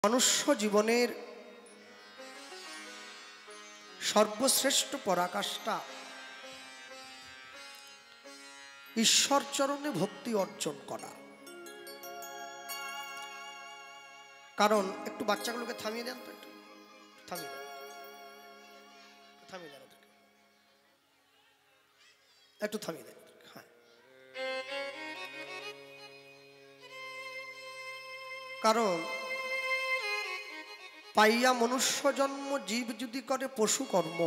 মনুষ্য জীবনের সর্বশ্রেষ্ঠ পরাকাষ্ঠা ঈশ্বর চরণে ভক্তি অর্জন করা। কারণ একটু বাচ্চাগুলোকে থামিয়ে দেন তো, একটু থামিয়ে দেন, থামিয়ে দেন, একটু থামিয়ে দেন। হ্যাঁ, কারণ পাইয়া মনুষ্য জন্ম জীব যদি করে পশু কর্ম,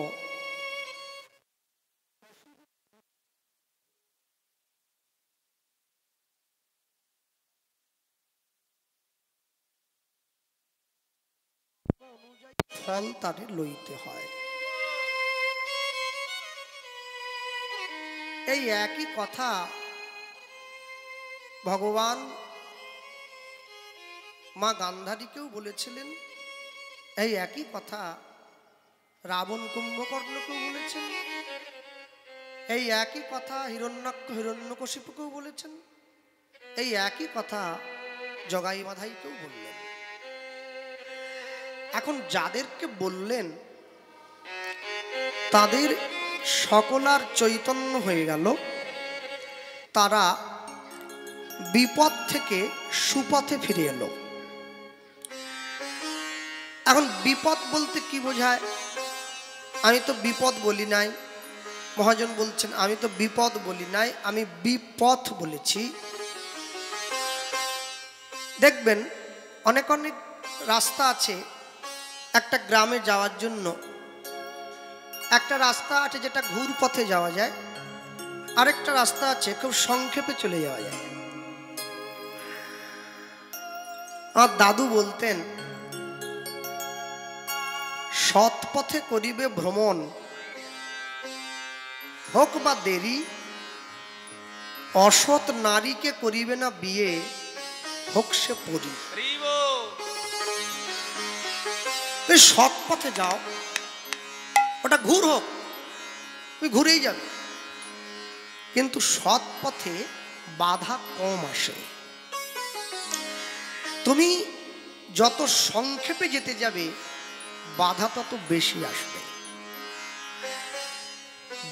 ফল তারে লইতে হয়। এই একই কথা ভগবান মা গান্ধারীকেও বলেছিলেন, এই একই কথা রাবণ কুম্ভকর্ণকেও বলেছেন, এই একই কথা হিরণ্যাক্ষ হিরণ্যকশিপুকেও বলেছেন, এই একই কথা জগাই মাধাইকেও বললেন। এখন যাদেরকে বললেন তাদের সকলার চৈতন্য হয়ে গেল, তারা বিপদ থেকে সুপথে ফিরে এলো। এখন বিপদ বলতে কি বোঝায়? আমি তো বিপদ বলি নাই, মহাজন বলছেন আমি তো বিপদ বলি নাই, আমি বিপথ বলেছি। দেখবেন অনেক অনেক রাস্তা আছে একটা গ্রামে যাওয়ার জন্য। একটা রাস্তা আছে যেটা ঘুর পথে যাওয়া যায়, আরেকটা রাস্তা আছে খুব সংক্ষেপে চলে যাওয়া যায়। আমার দাদু বলতেন, সৎ পথে করিবে ভ্রমণ, হোক বা দেরি, অসৎ নারীকে করিবে না বিয়ে, হোক সে পরি। সৎ পথে যাও, ওটা ঘুর হোক, তুমি ঘুরেই যাবে, কিন্তু সৎ পথে বাধা কম আসে। তুমি যত সংক্ষেপে যেতে যাবে বাধা তত বেশি আসবে।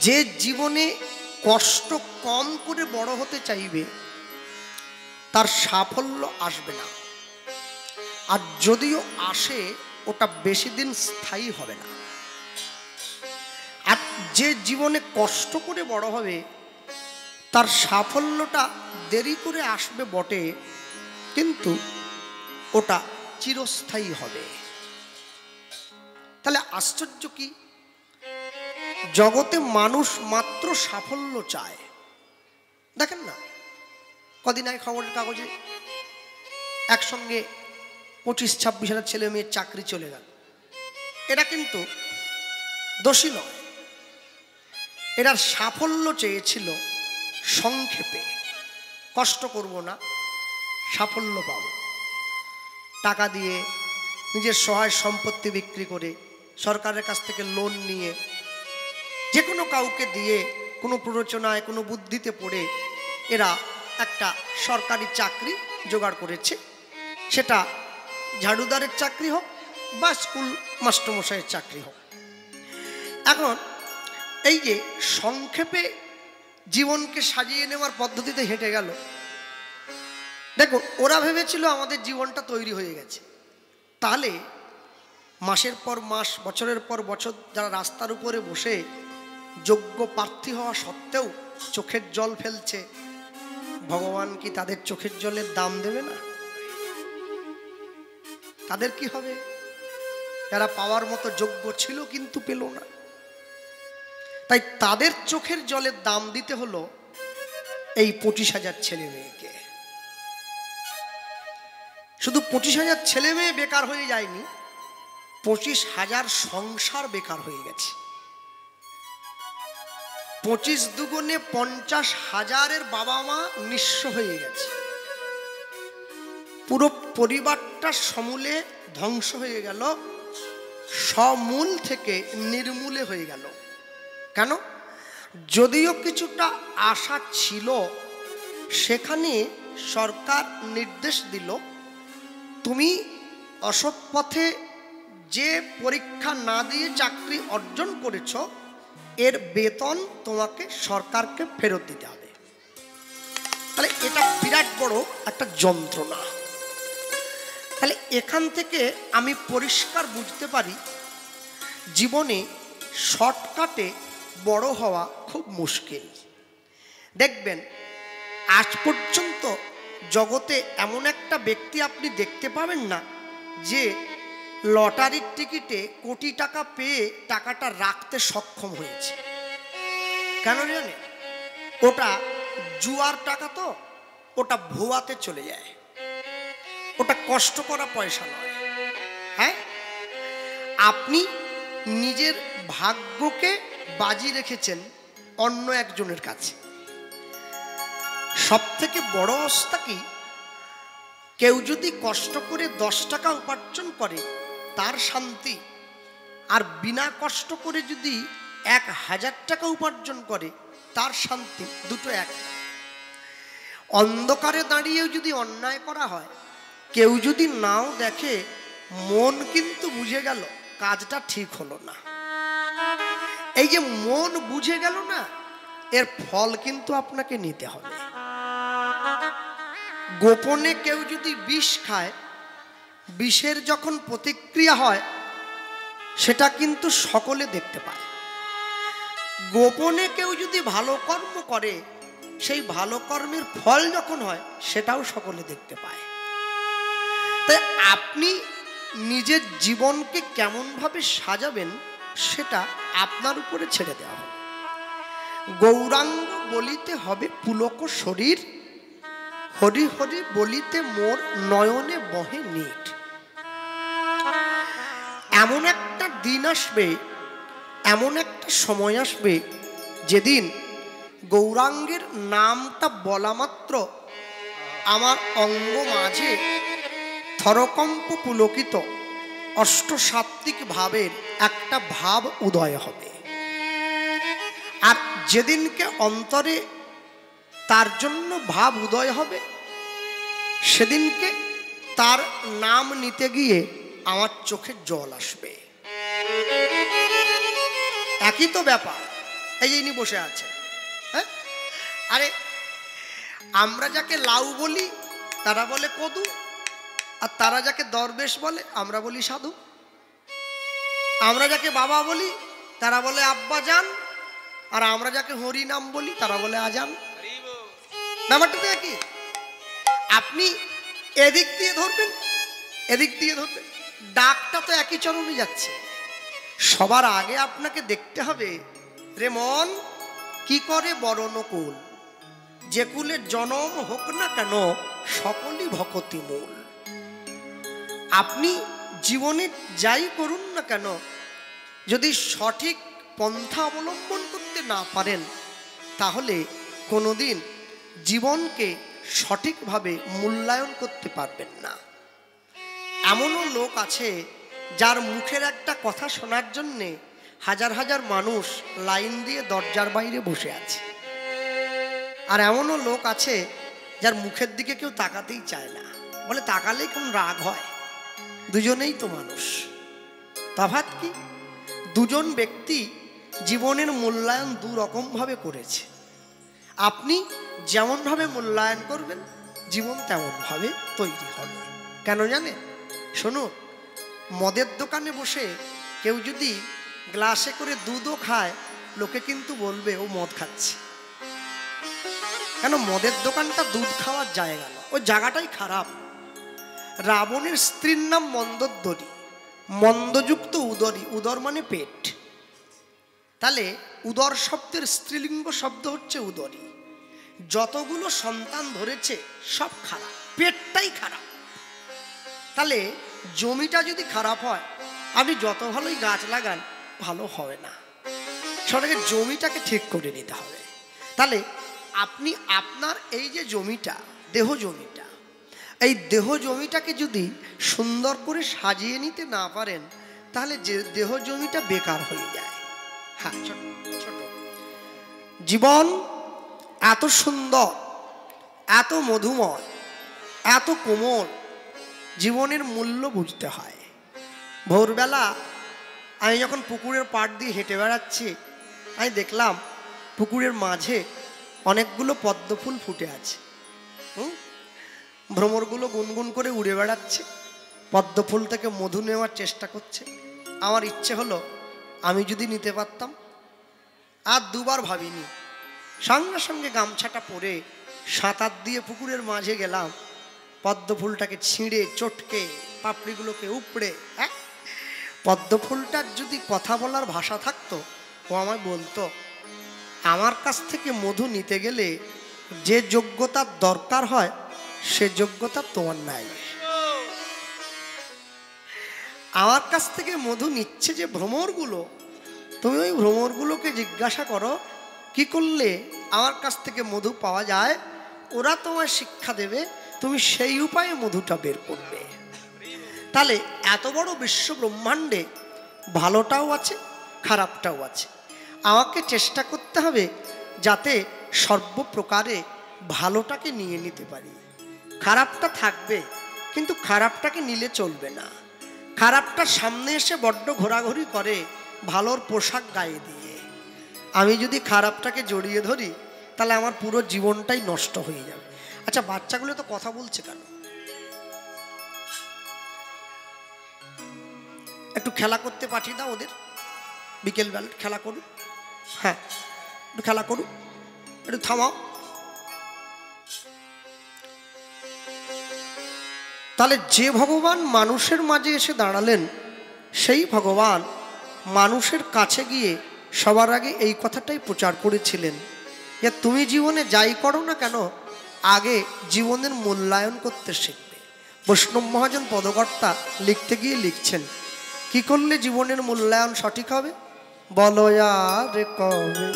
যে জীবনে কষ্ট কম করে বড় হতে চাইবে তার সাফল্য আসবে না, আর যদিও আসে ওটা বেশি দিন স্থায়ী হবে না। আর যে জীবনে কষ্ট করে বড় হবে তার সাফল্যটা দেরি করে আসবে বটে, কিন্তু ওটা চিরস্থায়ী হবে। তাহলে আশ্চর্য কি, জগতে মানুষ মাত্র সাফল্য চায়। দেখেন না, কদিন আগে খবরের কাগজে একসঙ্গে 25-26 হাজার ছেলে মেয়ের চাকরি চলে গেল। এরা কিন্তু দোষী নয়, এরা সাফল্য চেয়েছিল সংক্ষেপে, কষ্ট করব না, সাফল্য পাব। টাকা দিয়ে, নিজের সহায় সম্পত্তি বিক্রি করে, সরকারের কাছ থেকে লোন নিয়ে, যে কোনো কাউকে দিয়ে, কোনো প্ররোচনায়, কোনো বুদ্ধিতে পড়ে এরা একটা সরকারি চাকরি জোগাড় করেছে। সেটা ঝাড়ুদারের চাকরি হোক বা স্কুল মাস্টারমশাইয়ের চাকরি হোক। এখন এই যে সংক্ষেপে জীবনকে সাজিয়ে নেওয়ার পদ্ধতিতে হেঁটে গেল, দেখো ওরা ভেবেছিল আমাদের জীবনটা তৈরি হয়ে গেছে। তাহলে মাসের পর মাস, বছরের পর বছর যারা রাস্তার উপরে বসে যোগ্য প্রার্থী হওয়া সত্ত্বেও চোখের জল ফেলছে, ভগবান কি তাদের চোখের জলের দাম দেবে না? তাদের কি হবে? যারা পাওয়ার মতো যোগ্য ছিল কিন্তু পেল না। তাই তাদের চোখের জলের দাম দিতে হলো এই 25,000 ছেলে মেয়েকে। শুধু 25,000 ছেলে মেয়ে বেকার হয়ে যায়নি, 25,000 সংসার বেকার হয়ে গেছে। 25 দুগুণে 50,000-এর বাবা মা নিঃস্ব হয়ে গেছে। পুরো পরিবারটা সমূলে ধ্বংস হয়ে গেল, সমূল থেকে নির্মূলে হয়ে গেল। কেন? যদিও কিছুটা আশা ছিল, সেখানে সরকার নির্দেশ দিল তুমি অসৎ পথে যে পরীক্ষা না দিয়ে চাকরি অর্জন করেছ, এর বেতন তোমাকে সরকারকে ফেরত দিতে হবে। তাহলে এটা বিরাট বড় একটা যন্ত্রণা। তাহলে এখান থেকে আমি পরিষ্কার বুঝতে পারি জীবনে শর্টকাটে বড় হওয়া খুব মুশকিল। দেখবেন আজ পর্যন্ত জগতে এমন একটা ব্যক্তি আপনি দেখতে পাবেন না যে লটারির টিকিটে কোটি টাকা পেয়ে টাকাটা রাখতে সক্ষম হয়েছে। কেন জানেন? ওটা জুয়ার টাকা, তো ওটা ভুয়াতে চলে যায়, ওটা কষ্ট করা পয়সা নয়। হ্যাঁ, আপনি নিজের ভাগ্যকে বাজি রেখেছেন অন্য একজনের কাছে। সব থেকে বড় অবস্থা কি, কেউ যদি কষ্ট করে 10 টাকা উপার্জন করে তার শান্তি, আর বিনা কষ্ট করে যদি 1000 টাকা উপার্জন করে তার শান্তি, দুটো এক। অন্ধকারে দাঁড়িয়েও যদি অন্যায় করা হয়, কেউ যদি নাও দেখে, মন কিন্তু বুঝে গেল কাজটা ঠিক হলো না। এই যে মন বুঝে গেল না, এর ফল কিন্তু আপনাকে নিতে হবে। গোপনে কেউ যদি বিষ খায়, বিষের যখন প্রতিক্রিয়া হয় সেটা কিন্তু সকলে দেখতে পায়। গোপনে কেউ যদি ভালো কর্ম করে, সেই ভালো কর্মের ফল যখন হয় সেটাও সকলে দেখতে পায়। তাই আপনি নিজের জীবনকে কেমনভাবে সাজাবেন সেটা আপনার উপরে ছেড়ে দেওয়া হবে। গৌরাঙ্গ বলিতে হবে পুলক শরীর, হরি হরি বলিতে মোর নয়নে বহে নিট। এমন একটা দিন আসবে, এমন একটা সময় আসবে যেদিন গৌরাঙ্গের নামটা বলা মাত্র আমার অঙ্গ মাঝে থরকম্প পুলকিত অষ্টসাত্ত্বিক ভাবের একটা ভাব উদয় হবে। আর যেদিনকে অন্তরে তার জন্য ভাব উদয় হবে, সেদিনকে তার নাম নিতে গিয়ে আমার চোখে জল আসবে। একই তো ব্যাপার। এই যে ইনি বসে আছে, হ্যাঁ, আরে আমরা যাকে লাউ বলি তারা বলে কদু, আর তারা যাকে দরবেশ বলে আমরা বলি সাধু। আমরা যাকে বাবা বলি তারা বলে আব্বা জান, আর আমরা যাকে হরি নাম বলি তারা বলে আজান। ব্যাপারটা তো একই। আপনি এদিক দিয়ে ধরবেন, এদিক দিয়ে ধরবেন, ডাকটা তো একই চরণে যাচ্ছে। সবার আগে আপনাকে দেখতে হবে, রে মন কি করে বরণ কুল, যে কুলে জনম হোক না কেন সকলই ভকতি মূল। আপনি জীবনে যাই করুন না কেন, যদি সঠিক পন্থা অবলম্বন করতে না পারেন, তাহলে কোনোদিন জীবনকে সঠিকভাবে মূল্যায়ন করতে পারবেন না। এমনও লোক আছে যার মুখের একটা কথা শোনার জন্যে হাজার হাজার মানুষ লাইন দিয়ে দরজার বাইরে বসে আছে। আর এমনও লোক আছে যার মুখের দিকে কেউ তাকাতেই চায় না, বলে তাকালেই কোন রাগ হয়। দুজনেই তো মানুষ, তফাৎ কি? দুজন ব্যক্তি জীবনের মূল্যায়ন দু রকম ভাবে করেছে। আপনি যেমনভাবে মূল্যায়ন করবেন, জীবন তেমনভাবে তৈরি হবে। কেন জানেন? শুনুন, মদের দোকানে বসে কেউ যদি গ্লাসে করে দুধও খায়, লোকে কিন্তু বলবে ও মদ খাচ্ছে। কেন? মদের দোকানটা দুধ খাওয়ার জায়গা না, ওই জায়গাটাই খারাপ। রাবণের স্ত্রীর নাম মন্দোদরী, মন্দযুক্ত উদরী, উদর মানে পেট। তাহলে উদর শব্দের স্ত্রীলিঙ্গ শব্দ হচ্ছে উদরী। যতগুলো সন্তান ধরেছে সব খারাপ, পেটটাই খারাপ। তাহলে জমিটা যদি খারাপ হয়, আপনি যত ভালোই গাছ লাগান ভালো হবে না। সেটাকে জমিটাকে ঠিক করে নিতে হবে। তাহলে আপনি আপনার এই যে জমিটা, দেহ জমিটা, এই দেহ জমিটাকে যদি সুন্দর করে সাজিয়ে নিতে না পারেন, তাহলে যে দেহ জমিটা বেকার হয়ে যায়। হ্যাঁ, ছোট ছোট জীবন এত সুন্দর, এত মধুময়, এত কোমল, জীবনের মূল্য বুঝতে হয়। ভোরবেলা আমি যখন পুকুরের পাড় দিয়ে হেঁটে বেড়াচ্ছি, আমি দেখলাম পুকুরের মাঝে অনেকগুলো পদ্মফুল ফুটে আছে। ভ্রমরগুলো গুনগুন করে উড়ে বেড়াচ্ছে, পদ্মফুল থেকে মধু নেওয়ার চেষ্টা করছে। আমার ইচ্ছে হলো আমি যদি নিতে পারতাম। আর দুবার ভাবিনি, সঙ্গে সঙ্গে গামছাটা পরে সাঁতার দিয়ে পুকুরের মাঝে গেলাম, পদ্মফুলটাকে ছিঁড়ে চটকে পাপড়িগুলোকে উপড়ে, পদ্মফুলটার যদি কথা বলার ভাষা থাকতো ও আমায় বলতো, আমার কাছ থেকে মধু নিতে গেলে যে যোগ্যতার দরকার হয় সে যোগ্যতা তোমার নাই। আমার কাছ থেকে মধু নিচ্ছে যে ভ্রমরগুলো, তুমি ওই ভ্রমরগুলোকে জিজ্ঞাসা করো কি করলে আমার কাছ থেকে মধু পাওয়া যায়, ওরা তোমায় শিক্ষা দেবে, তুমি সেই উপায়ে মধুটা বের করবে। তাহলে এত বড় বিশ্ব ব্রহ্মাণ্ডে ভালোটাও আছে, খারাপটাও আছে। আমাকে চেষ্টা করতে হবে যাতে সর্বপ্রকারে ভালোটাকে নিয়ে নিতে পারি। খারাপটা থাকবে, কিন্তু খারাপটাকে নিলে চলবে না। খারাপটার সামনে এসে বড্ড ঘোরাঘুরি করে ভালোর পোশাক গায়ে দিয়ে। আমি যদি খারাপটাকে জড়িয়ে ধরি তাহলে আমার পুরো জীবনটাই নষ্ট হয়ে যাবে। আচ্ছা, বাচ্চাগুলো তো কথা বলছে কেন? একটু খেলা করতে পাঠিয়ে দাও ওদের, বিকেলবেলা খেলা করুক। হ্যাঁ, একটু খেলা করুক, একটু থামাও। তাহলে যে ভগবান মানুষের মাঝে এসে দাঁড়ালেন, সেই ভগবান মানুষের কাছে গিয়ে সবার আগে এই কথাটাই প্রচার করেছিলেন যে তুমি জীবনে যাই করো না কেন, আগে জীবনের মূল্যায়ন করতে শিখবে। বৈষ্ণব মহাজন পদকর্তা লিখতে গিয়ে লিখছেন, কি করলে জীবনের মূল্যায়ন সঠিক হবে? বলো আর কবে,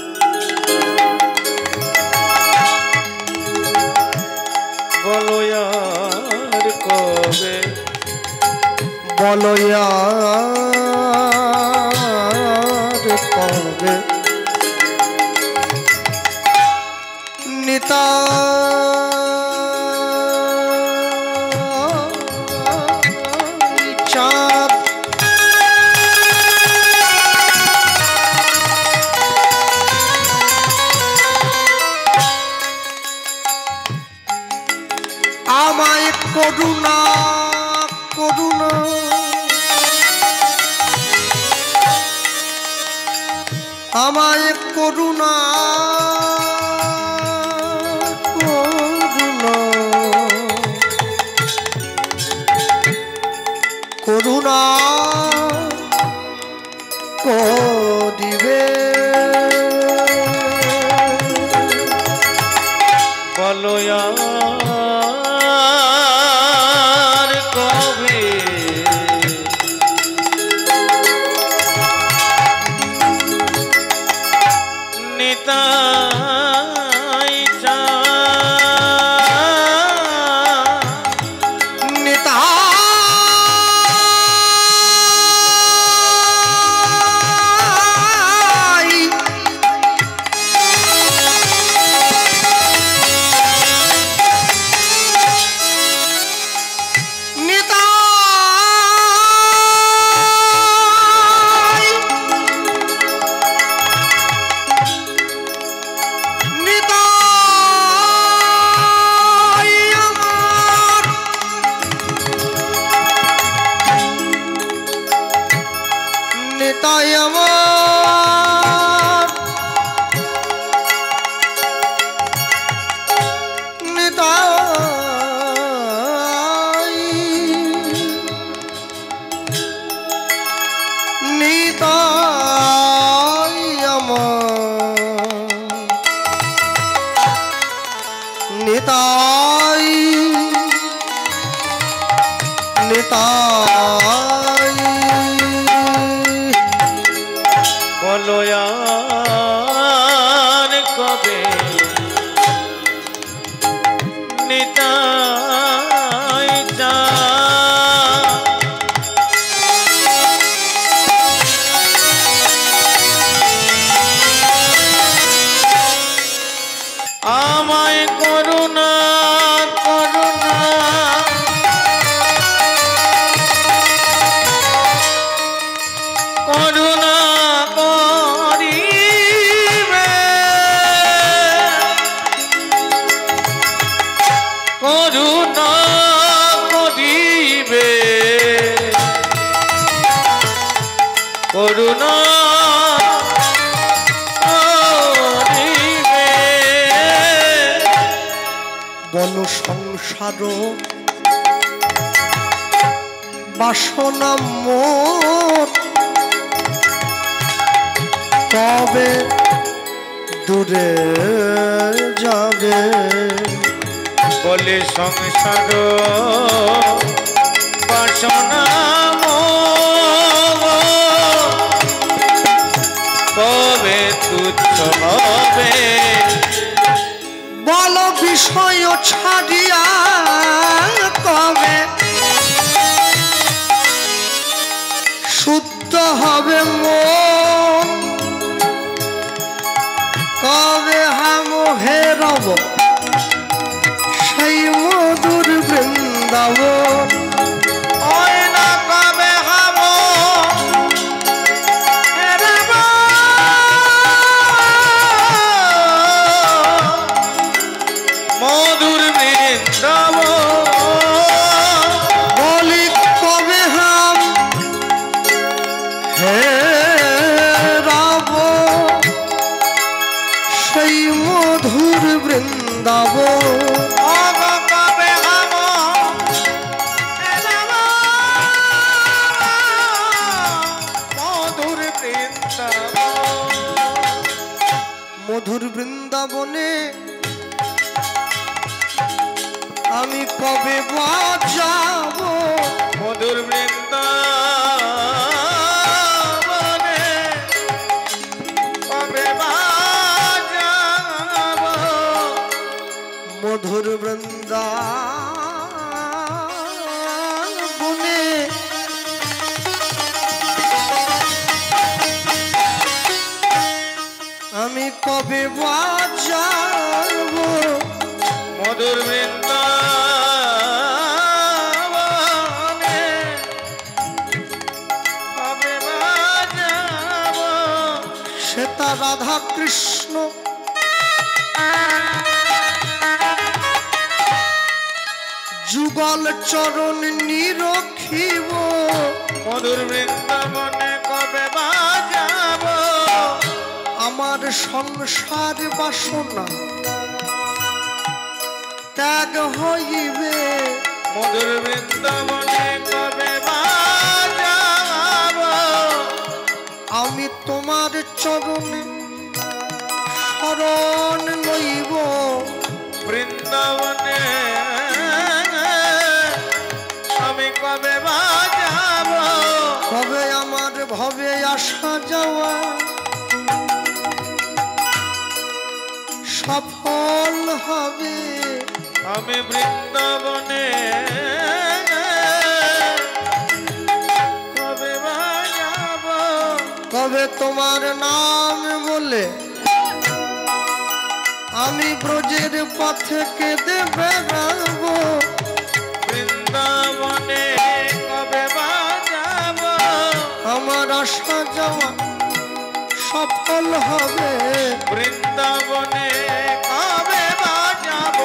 বলো আর কবে, বলো আর কবে, নিতা চাঁদ আমায় করুণা করুণা, আমায় করুণা করুণা, করুণা করিবে, বলো আর কবে, নিতাই চাঁদ, নিতাই নিতাই আমার, নিতাই নিতাই আমার, নিতাই নিতাই, বলো আর কবে, নিতাই চাঁদ, আমায় করুণা করুণা করিবে। বলো সংসার বাসনা মোর তবে দূরে যাবে। বলে সংসার বাসনা তবে তুচ্ছ হবে। বলো বিষয় ছাড়িয়া কবে শুদ্ধ হবে মন, কবে হামোহে রব সেই মধুর বৃন্দাবন। ওই না কবে হাম মধুর বৃন্দাবন। বলি কবে হাম হে রব সেই মধুর বৃন্দাবন। কবে হাম মধুর বৃন্দাবন। মধুর বৃন্দাবনে আমি কবে বাজাব, মধুর বৃন্দাবনে কবে বাজাব। মধুর বৃন্দাবনে আমি কবে বাজাব। মধুর বৃন্দাবনে কবে বাজাব। সেতা রাধা কৃষ্ণ যুগল চরণ নিরখিব। মধুর বৃন্দাবনে কবে বাজাব। আমার সংসার বাসনা ত্যাগ হইবে। মধুর বৃন্দাবনে কবে বাজাব। আমি তোমার চরণে শরণ লইব। বৃন্দাবনে আমি কবে বাজাব। কবে আমার ভবে আসা যাওয়া সফল হবে। আমি বৃন্দাবনে কবে বাজাব। কবে তোমার নাম বলে আমি ব্রজের পথে কেঁদে বেড়াব। বৃন্দাবনে কবে বাজাব। আমার আসা যাওয়া সফল হবে। বৃন্দাবনে কবে বাজাব।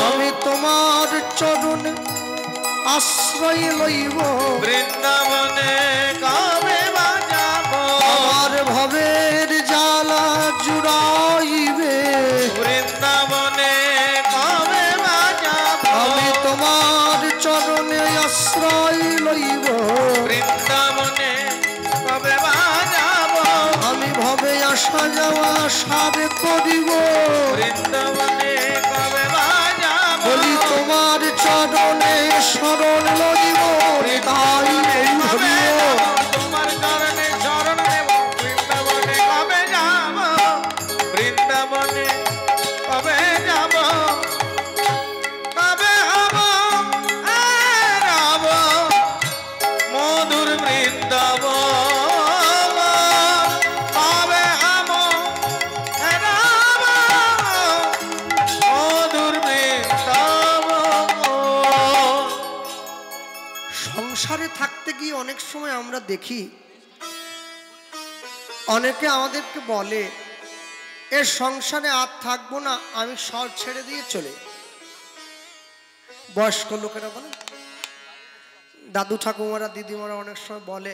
আমি তোমার চরণে আশ্রয় লইব। বৃন্দাবনে কবে বাজাব। আমার ভবের জ্বালা জুড়াইবে। বৃন্দাবনে কবে বাজাব। আমি তোমার চরণে আশ্রয় লইব। বৃন্দাবনে কবে বাজাব। আমি ভবে আসা যাওয়া সার করিব। বৃন্দাবনে কবে বাজাব। বলি তোমার চরণে শরণ লইব। তাই হরিব। তোমার চরণে শরণ নেব। বৃন্দাবনে কবে যাব। বৃন্দাবনে কবে যাব। কবে হব রব মধুর বৃন্দাবন। কবে হব রব মধুর বৃন্দাবন। সংসারে থাকতে গিয়ে অনেক সময় আমরা দেখি অনেকে আমাদেরকে বলে এ সংসারে আর থাকবো না, আমি সব ছেড়ে দিয়ে চলে। বয়স্ক লোকেরা বলে দাদু ঠাকুমারা দিদিমারা অনেক সময় বলে,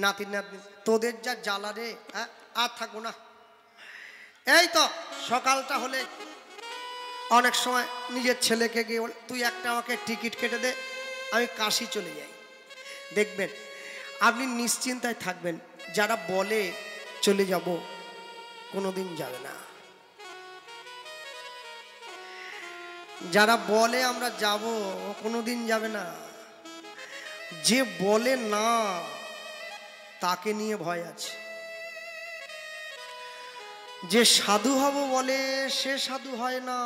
নাতি নাতনি তোদের যা জ্বালা রে, হ্যাঁ আর থাকবো না। এই তো সকালটা হলে অনেক সময় নিজের ছেলেকে গিয়ে বলে, তুই একটা আমাকে টিকিট কেটে দে, আমি কাশি চলে যাই। দেখবেন আপনি নিশ্চিন্তায় থাকবেন, যারা বলে চলে যাব কোনোদিন যাবে না। যারা বলে আমরা যাব কোনোদিন যাবে না। যে বলে না তাকে নিয়ে ভয় আছে। যে সাধু হব বলে সে সাধু হয় না,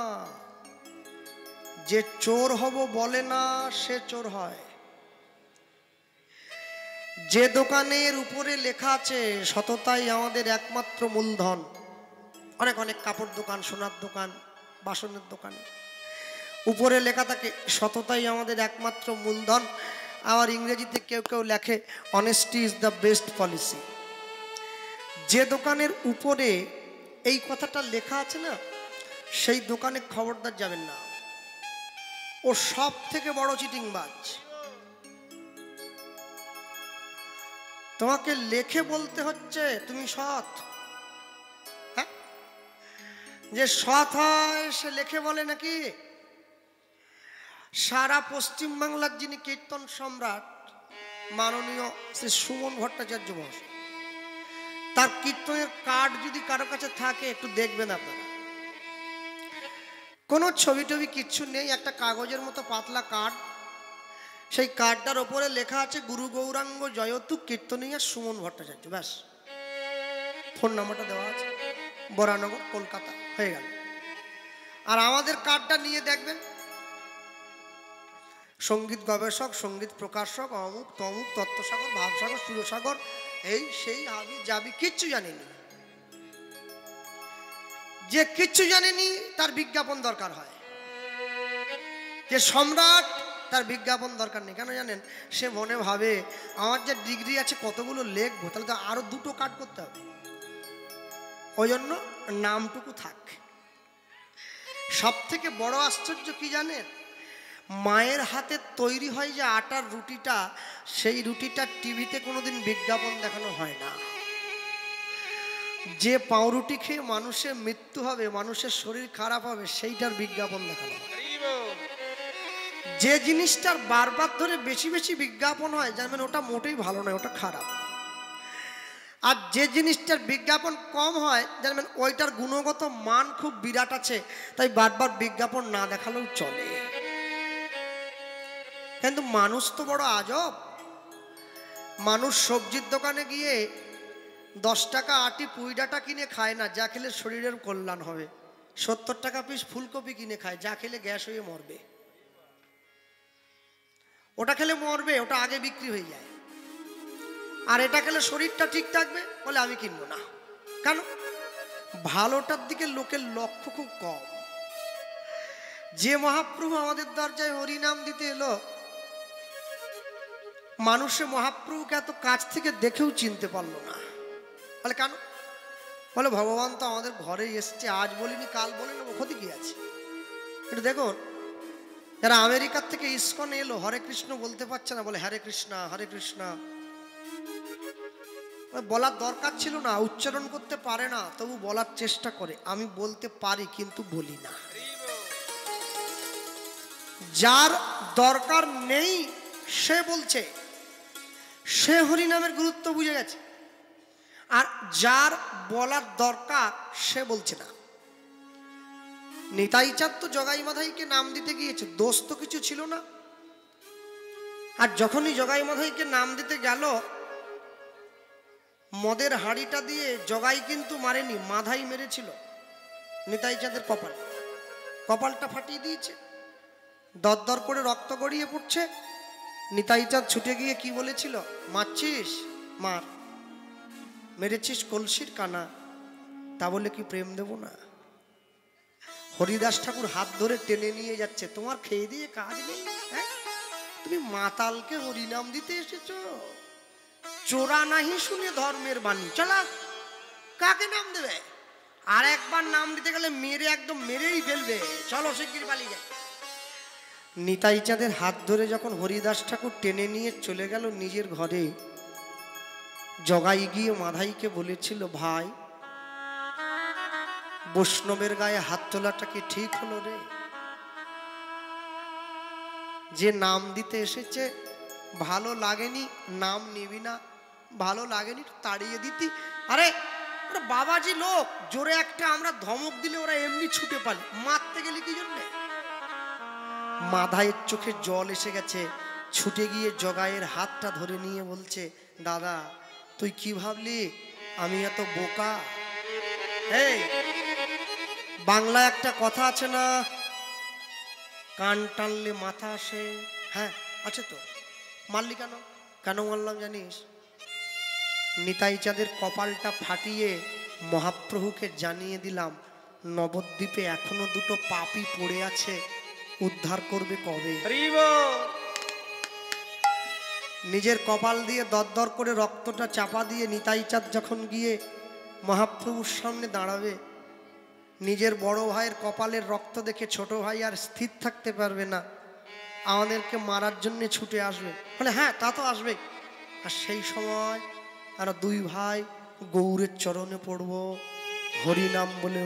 যে চোর হব বলে না সে চোর হয়। যে দোকানের উপরে লেখা আছে সততাই আমাদের একমাত্র মূলধন, অনেক অনেক কাপড় দোকান, সোনার দোকান, বাসনের দোকান, উপরে লেখা থাকে সততাই আমাদের একমাত্র মূলধন। আবার ইংরেজিতে কেউ কেউ লেখে honesty is the best policy. যে দোকানের উপরে এই কথাটা লেখা আছে না, সেই দোকানে খবরদার যাবেন না, ও সব থেকে বড় চিটিংবাজ। তোমাকে লেখে বলতে হচ্ছে তুমি সৎ, হ্যাঁ? যে সৎ হয় সে লেখে বলে নাকি? সারা পশ্চিমবাংলার যিনি কীর্তন সম্রাট মাননীয় শ্রী সুমন ভট্টাচার্য মহাশয়, তার কীর্তনের কার্ড যদি কারো কাছে থাকে একটু দেখবেন আপনারা। কোনো ছবি টবি কিচ্ছু নেই, একটা কাগজের মতো পাতলা কার্ড। সেই কার্ডটার ওপরে লেখা আছে গুরু গৌরাঙ্গ জয়তু কীর্তনীয়া সুমন ভট্টাচার্য, ব্যাস। ফোন নাম্বারটা দেওয়া আছে, বরানগর, কলকাতা, হয়ে গেল। আর আমাদের কার্ডটা নিয়ে দেখবেন, সঙ্গীত গবেষক, সঙ্গীত প্রকাশক, অমুক তমুক, তত্ত্বসাগর, ভাবসাগর, সুরসাগর, এই সেই হাবি যাবি, কিচ্ছু জানেনি। যে কিচ্ছু জানেনি তার বিজ্ঞাপন দরকার হয়। যে সম্রাট তার বিজ্ঞাপন দরকার নেই। কেন জানেন? সে মনে ভাবে আমার যে ডিগ্রি আছে কতগুলো লিখবো, তাহলে তো আরো দুটো কাট করতে হবে, ওই জন্য নামটুকু থাক। সব থেকে বড় আশ্চর্য কি জানেন? মায়ের হাতে তৈরি হয় যে আটার রুটিটা, সেই রুটিটা টিভিতে কোনোদিন বিজ্ঞাপন দেখানো হয় না। যে পাউরুটি খেয়ে মানুষের মৃত্যু হবে, মানুষের শরীর খারাপ হবে, সেইটার বিজ্ঞাপন দেখানো হয়। যে জিনিসটার বারবার ধরে বেশি বেশি বিজ্ঞাপন হয়, জানবেন ওটা মোটেই ভালো নয়, ওটা খারাপ। আর যে জিনিসটার বিজ্ঞাপন কম হয়, জানবেন ওইটার গুণগত মান খুব বিরাট আছে, তাই বারবার বিজ্ঞাপন না দেখালেও চলে। কিন্তু মানুষ তো বড় আজব। মানুষ সবজির দোকানে গিয়ে 10 টাকা আটি পুঁই ডাঁটা কিনে খায় না, যা খেলে শরীরের কল্যাণ হবে। 70 টাকা পিস ফুলকপি কিনে খায়, যা খেলে গ্যাস হয়ে মরবে। ওটা খেলে মরবে, ওটা আগে বিক্রি হয়ে যায়। আর এটা খেলে শরীরটা ঠিক থাকবে, বলে আমি কিনবো না। কেন? ভালোটার দিকে লোকের লক্ষ্য খুব কম। যে মহাপ্রভু আমাদের দরজায় হরিনাম দিতে এলো, মানুষে মহাপ্রভুকে এত কাছ থেকে দেখেও চিনতে পারলো না। বলে কেন? বলে ভগবান তো আমাদের ঘরে এসছে, আজ বলিনি কাল বলে নেবো, ক্ষতি কি আছে? একটু দেখুন, যারা আমেরিকার থেকে ইস্কন এলো, হরে কৃষ্ণ বলতে পারছে না, বলে হরে কৃষ্ণা হরে কৃষ্ণা। বলার দরকার ছিল না, উচ্চারণ করতে পারে না, তবু বলার চেষ্টা করে। আমি বলতে পারি কিন্তু বলি না। যার দরকার নেই সে বলছে, সে হরিনামের গুরুত্ব বুঝে গেছে। আর যার বলার দরকার সে বলছে না। নিতাই চাঁদ তো জগাই মাধাইকে নাম দিতে গিয়েছে, দোষ তো কিছু ছিল না। আর যখনই জগাই মাধাইকে নাম দিতে গেল, মদের হাঁড়িটা দিয়ে জগাই কিন্তু মারেনি, মাধাই মেরেছিল নিতাই চাঁদের কপালটা ফাটিয়ে দিয়েছে। দরদর করে রক্ত গড়িয়ে পড়ছে। নিতাই চাঁদ ছুটে গিয়ে কি বলেছিল? মারছিস মার, মেরেছিস কলসির কানা, তা বলে কি প্রেম দেব না? হরিদাস ঠাকুর হাত ধরে টেনে নিয়ে যাচ্ছে, তোমার খেয়ে দিয়ে কাজ নেই? হ্যাঁ, তুমি মাতালকে হরিনাম দিতে এসেছো? চোরা নাহি শুনে ধর্মের বাণী, চলা কাকে নাম দেবে? আর একবার নাম দিতে গেলে মেরে একদম মেরেই ফেলবে, চলো শিগগির পালিয়ে যায়। নিতাই চাঁদের হাত ধরে যখন হরিদাস ঠাকুর টেনে নিয়ে চলে গেল নিজের ঘরে, জগাই গিয়ে মাধাইকে বলেছিল, ভাই বৈষ্ণবের গায়ে হাত তোলাটা কি ঠিক হলো রে? যে নাম দিতে এসেছে ভালো লাগেনি, নাম নিবি না, ভালো লাগেনি তাড়িয়ে দিতি। আরে ওরা বাবাজি লোক, জোরে একটা আমরা ধমক দিলে ওরা এমনি ছুটে পালে, মারতে গেলে কি জন্যে? মাধাইয়ের চোখে জল এসে গেছে, ছুটে গিয়ে জগাইয়ের হাতটা ধরে নিয়ে বলছে, দাদা তুই কি ভাবলি আমি এত বোকা? এই বাংলায় একটা কথা আছে না, কান টানলে মাথা আসে। হ্যাঁ আছে তো, মারলি কেন? কেন মারলাম জানিস? নিতাই চাঁদের কপালটা ফাটিয়ে মহাপ্রভুকে জানিয়ে দিলাম, নবদ্বীপে এখনো দুটো পাপী পড়ে আছে, উদ্ধার করবে কবে? নিজের কপাল দিয়ে দরদর করে রক্তটা চাপা দিয়ে নিতাই চাঁদ যখন গিয়ে মহাপ্রভুর সামনে দাঁড়াবে, নিজের বড় ভাইয়ের কপালের রক্ত দেখে ছোট ভাই আর স্থির থাকতে পারবে না, আমাদেরকে মারার জন্য ছুটে আসবে। বলে হ্যাঁ তা তো আসবে। আর সেই সময় আর দুই ভাই গৌরের চরণে পড়ব, হরিনাম বলে